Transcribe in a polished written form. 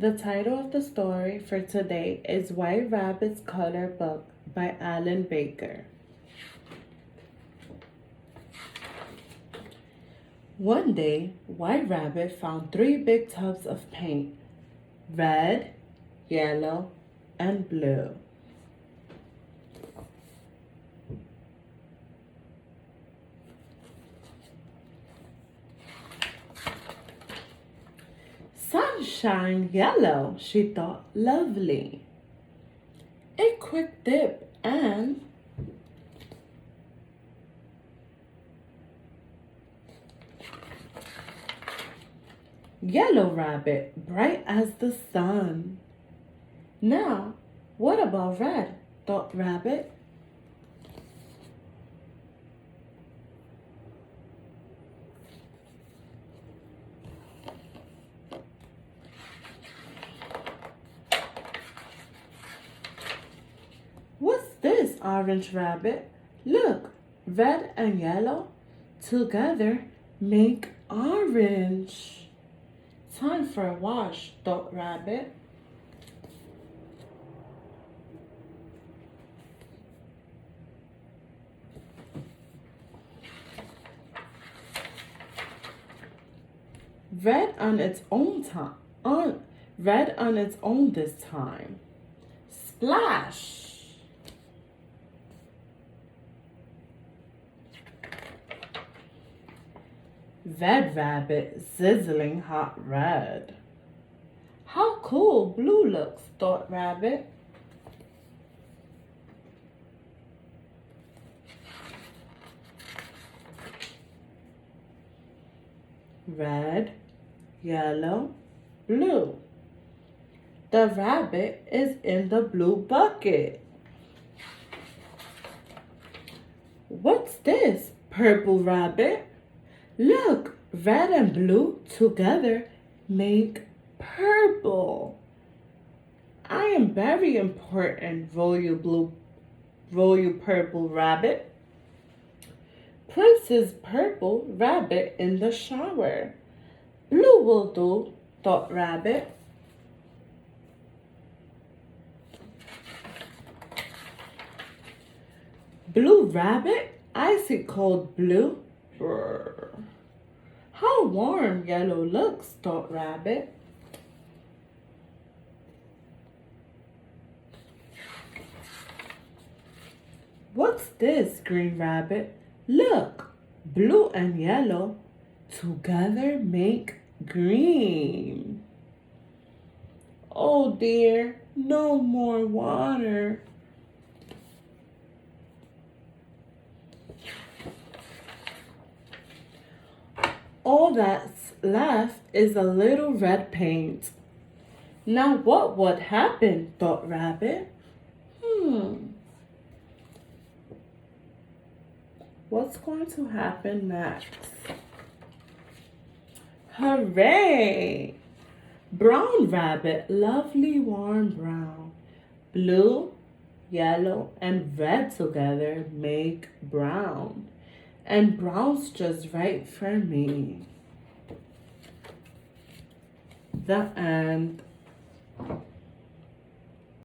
The title of the story for today is White Rabbit's Color Book by Alan Baker. One day, White Rabbit found 3 big tubs of paint: red, yellow, and blue. Sunshine yellow, she thought, lovely. A quick dip and yellow rabbit, bright as the sun. Now, what about red? Thought Rabbit. What's this, Orange Rabbit? Look, red and yellow together make orange. Time for a wash, thought Rabbit. Red on its own red on its own this time. Splash! Red Rabbit, sizzling hot red. How cool blue looks, thought Rabbit. Red, yellow, blue. The rabbit is in the blue bucket. What's this, Purple Rabbit? Look, red and blue together make purple. I am very important, roll you Purple Rabbit. Princess Purple Rabbit in the shower. Blue will do, thought Rabbit. Blue Rabbit, icy cold blue. Brr. How warm yellow looks, thought Rabbit. What's this, Green Rabbit? Look, blue and yellow together make green. Oh dear, no more water. All that's left is a little red paint. Now what would happen, thought Rabbit. What's going to happen next? Hooray! Brown Rabbit, lovely warm brown. Blue, yellow, and red together make brown. And brown's just right for me. The end.